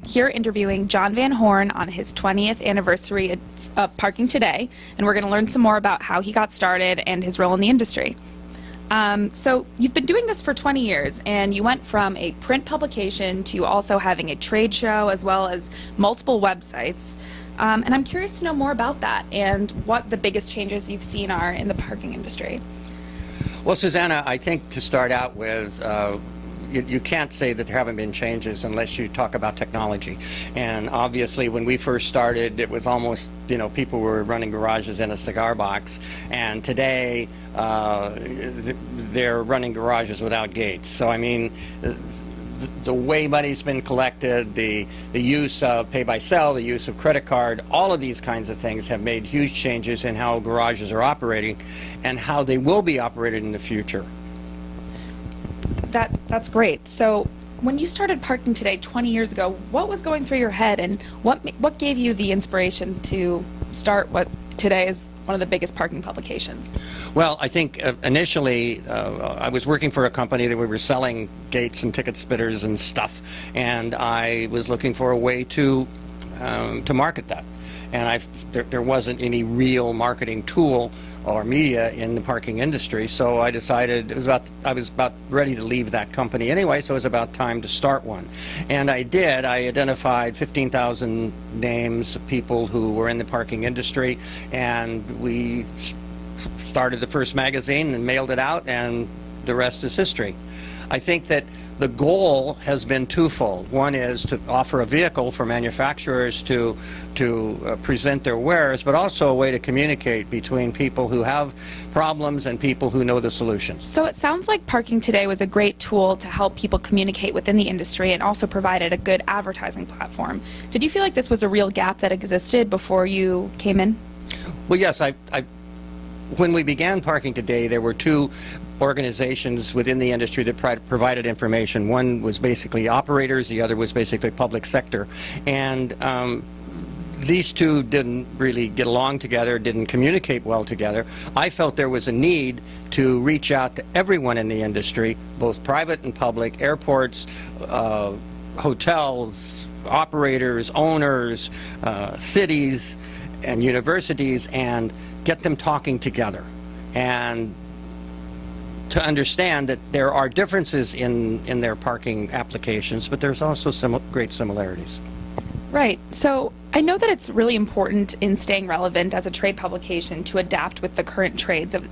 Here interviewing John Van Horn on his 20th anniversary of Parking Today, and we're going to learn some more about how he got started and his role in the industry. So you've been doing this for 20 years, and you went from a print publication to also having a trade show as well as multiple websites. And I'm curious to know more about that and what the biggest changes you've seen are in the parking industry. Well, Susanna, I think to start out with, you can't say that there haven't been changes unless you talk about technology. And obviously, when we first started, it was almost, people were running garages in a cigar box. And today, they're running garages without gates. So, I mean, the way money's been collected, the use of pay-by-cell, the use of credit card, all of these kinds of things have made huge changes in how garages are operating and how they will be operated in the future. That's great. So when you started Parking Today 20 years ago, what was going through your head, and what gave you the inspiration to start what today is one of the biggest parking publications? Well, I think initially I was working for a company that we were selling gates and ticket spitters and stuff, and I was looking for a way to market that. And there wasn't any real marketing tool or media in the parking industry, so I decided I was about ready to leave that company anyway, so it was about time to start one. And I did. I identified 15,000 names of people who were in the parking industry, and we started the first magazine and mailed it out, and the rest is history. I think that the goal has been twofold. One is to offer a vehicle for manufacturers to present their wares, but also a way to communicate between people who have problems and people who know the solutions. So it sounds like Parking Today was a great tool to help people communicate within the industry and also provided a good advertising platform. Did you feel like this was a real gap that existed before you came in? Well, yes. When we began Parking Today, there were two organizations within the industry that provided information. One was basically operators, the other was basically public sector. And these two didn't really get along together, didn't communicate well together. I felt there was a need to reach out to everyone in the industry, both private and public, airports, hotels, operators, owners, cities, and universities, and get them talking together, and to understand that there are differences in their parking applications, but there's also some great similarities. Right. So I know that it's really important in staying relevant as a trade publication to adapt with the current trends of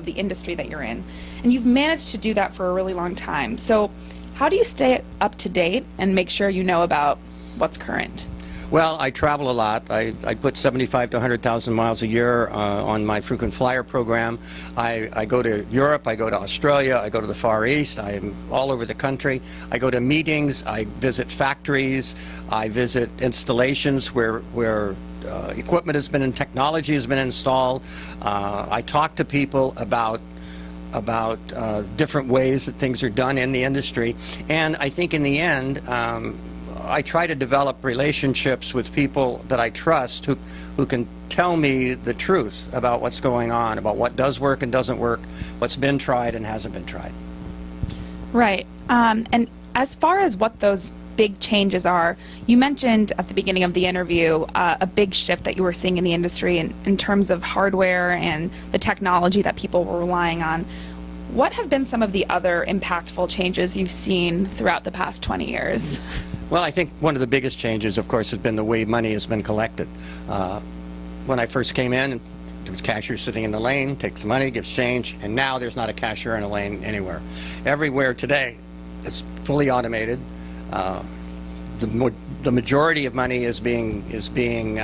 the industry that you're in, and you've managed to do that for a really long time. So how do you stay up to date and make sure you know about what's current? Well, I travel a lot. I put 75 to 100,000 miles a year on my frequent flyer program. I go to Europe, I go to Australia, I go to the Far East, I'm all over the country. I go to meetings, I visit factories, I visit installations where equipment has been and technology has been installed. I talk to people about different ways that things are done in the industry. And I think in the end, I try to develop relationships with people that I trust who can tell me the truth about what's going on, about what does work and doesn't work, what's been tried and hasn't been tried. Right. And as far as what those big changes are, you mentioned at the beginning of the interview a big shift that you were seeing in the industry in terms of hardware and the technology that people were relying on. What have been some of the other impactful changes you've seen throughout the past 20 years? Well, I think one of the biggest changes, of course, has been the way money has been collected. When I first came in, there was a cashier sitting in the lane, takes the money, gives change, and now there's not a cashier in a lane anywhere. Everywhere today is fully automated. The majority of money is being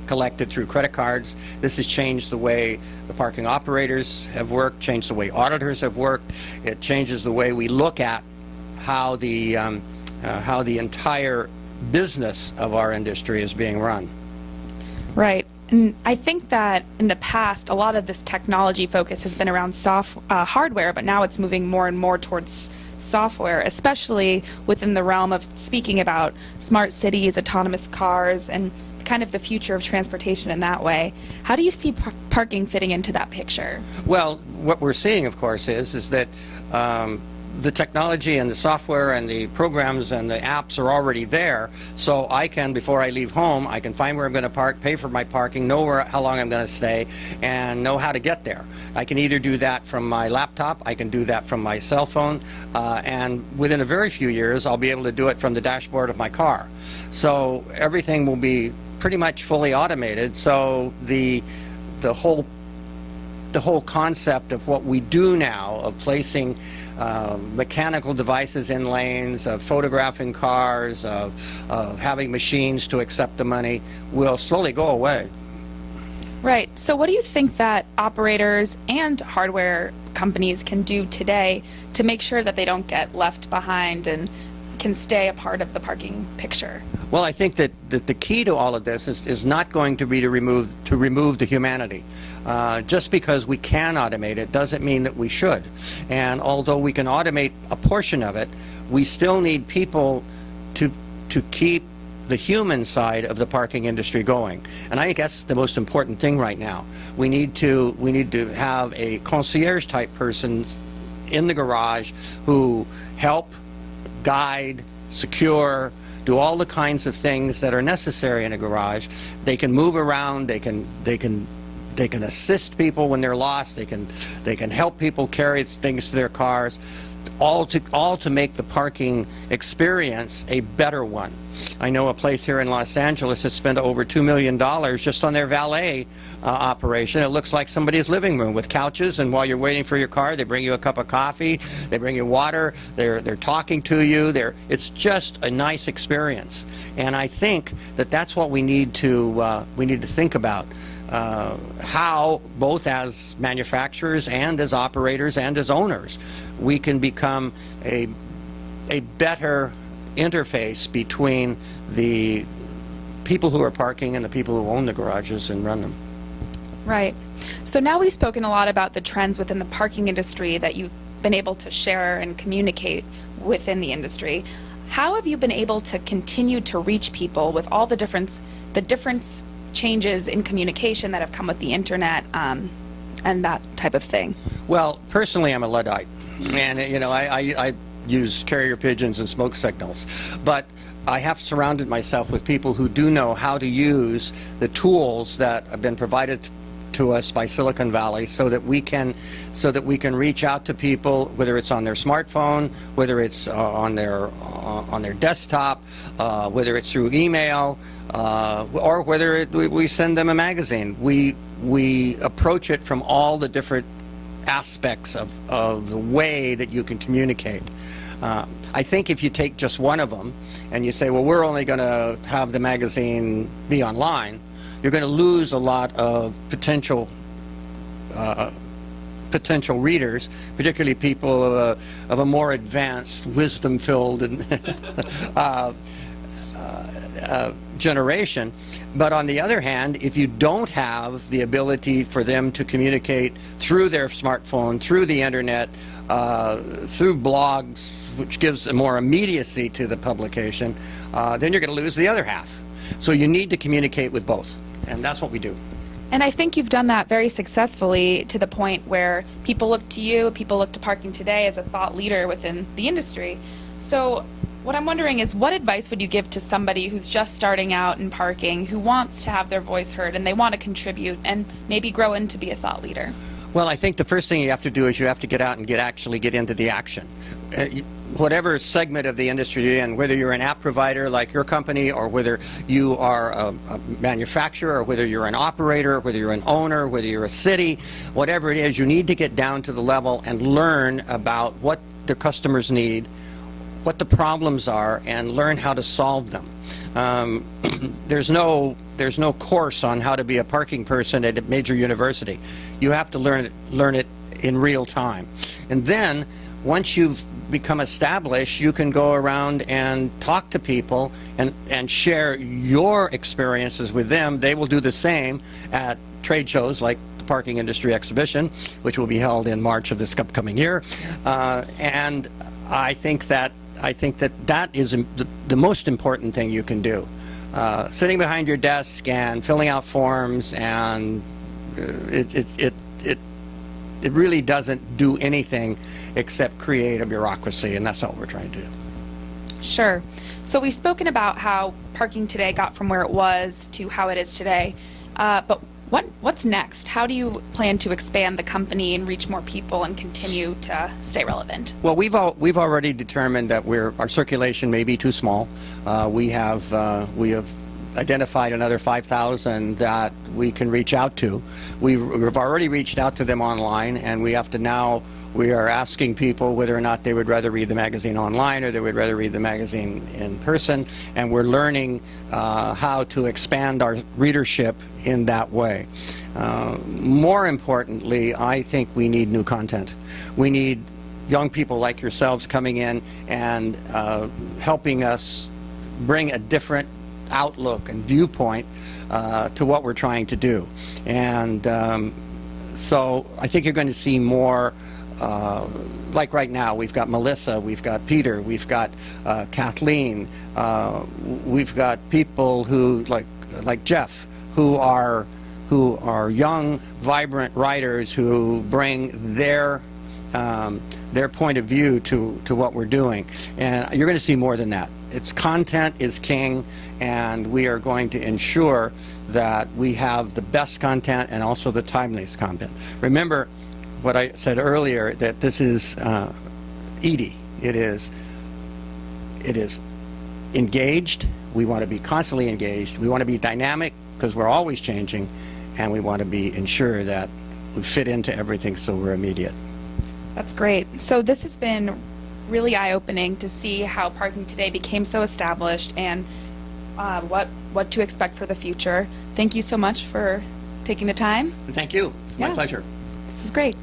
collected through credit cards. This has changed the way the parking operators have worked, changed the way auditors have worked. It changes the way we look at how the entire business of our industry is being run. Right. And I think that in the past, a lot of this technology focus has been around hardware, but now it's moving more and more towards software, especially within the realm of speaking about smart cities, autonomous cars, and kind of the future of transportation in that way. How do you see parking fitting into that picture? Well, what we're seeing, of course, is that the technology and the software and the programs and the apps are already there, so I can, before I leave home, I can find where I'm going to park, pay for my parking, know how long I'm going to stay, and know how to get there. I can either do that from my laptop, I can do that from my cell phone, and within a very few years I'll be able to do it from the dashboard of my car. So everything will be pretty much fully automated, so the whole concept of what we do now, of placing mechanical devices in lanes, of photographing cars, of having machines to accept the money, will slowly go away. Right. So what do you think that operators and hardware companies can do today to make sure that they don't get left behind and can stay a part of the parking picture? Well, I think that the key to all of this is not going to be to remove the humanity. Just because we can automate it doesn't mean that we should. And although we can automate a portion of it, we still need people to keep the human side of the parking industry going. And I think that's the most important thing right now. We need to have a concierge type person in the garage who help guide, secure, do all the kinds of things that are necessary in a garage. They can move around, they can assist people when they're lost, they can help people carry things to their cars, all to make the parking experience a better one. I know a place here in Los Angeles has spent over $2 million just on their valet operation. It looks like somebody's living room with couches, and while you're waiting for your car, they bring you a cup of coffee, they bring you water, they're talking to you. It's just a nice experience, and I think that that's what we need to think about. How, both as manufacturers and as operators and as owners, we can become a better interface between the people who are parking and the people who own the garages and run them. Right. So now we've spoken a lot about the trends within the parking industry that you've been able to share and communicate within the industry. How have you been able to continue to reach people with all the different changes in communication that have come with the internet and that type of thing? Well, personally, I'm a Luddite, and I use carrier pigeons and smoke signals, but I have surrounded myself with people who do know how to use the tools that have been provided to us by Silicon Valley, so that we can reach out to people, whether it's on their smartphone, whether it's on their desktop, whether it's through email, or whether we send them a magazine. We approach it from all the different aspects of the way that you can communicate. I think if you take just one of them and you say, well, we're only going to have the magazine be online, you're going to lose a lot of potential readers, particularly people of a more advanced, wisdom-filled generation. But on the other hand, if you don't have the ability for them to communicate through their smartphone, through the internet, through blogs, which gives more immediacy to the publication, then you're going to lose the other half. So you need to communicate with both, and that's what we do. And I think you've done that very successfully, to the point where people look to you, people look to Parking Today as a thought leader within the industry. So what I'm wondering is, what advice would you give to somebody who's just starting out in parking, who wants to have their voice heard and they want to contribute and maybe grow into be a thought leader? Well, I think the first thing you have to do is you have to get out and actually get into the action. Whatever segment of the industry you're in, whether you're an app provider like your company, or whether you are a manufacturer, or whether you're an operator, whether you're an owner, whether you're a city, whatever it is, you need to get down to the level and learn about what the customers need, what the problems are, and learn how to solve them. There's no course on how to be a parking person at a major university. You have to learn it in real time. And then, once you've become established, you can go around and talk to people and share your experiences with them. They will do the same at trade shows like the Parking Industry Exhibition, which will be held in March of this upcoming year. And I think that is the most important thing you can do. Sitting behind your it really doesn't do anything except create a bureaucracy, and that's what we're trying to do. Sure. So we've spoken about how Parking Today got from where it was to how it is today, but what's next? How do you plan to expand the company and reach more people and continue to stay relevant? Well, we've already determined that our circulation may be too small. We have identified another 5,000 that we can reach out to. We've already reached out to them online, and we are asking people whether or not they would rather read the magazine online or they would rather read the magazine in person, and we're learning how to expand our readership in that way. More importantly, I think we need new content. We need young people like yourselves coming in and helping us bring a different outlook and viewpoint to what we're trying to do. And so I think you're going to see more, like right now, we've got Melissa, we've got Peter, we've got Kathleen, we've got people who, like Jeff, who are young, vibrant writers who bring their point of view to what we're doing. And you're going to see more than that. Content is king, and we are going to ensure that we have the best content and also the timeliest content. Remember what I said earlier, that this is ED. It is engaged. We want to be constantly engaged. We want to be dynamic because we're always changing, and we want to ensure that we fit into everything so we're immediate. That's great. So this has been really eye-opening to see how Parking Today became so established and what to expect for the future. Thank you so much for taking the time. Thank you. It's my pleasure. This is great.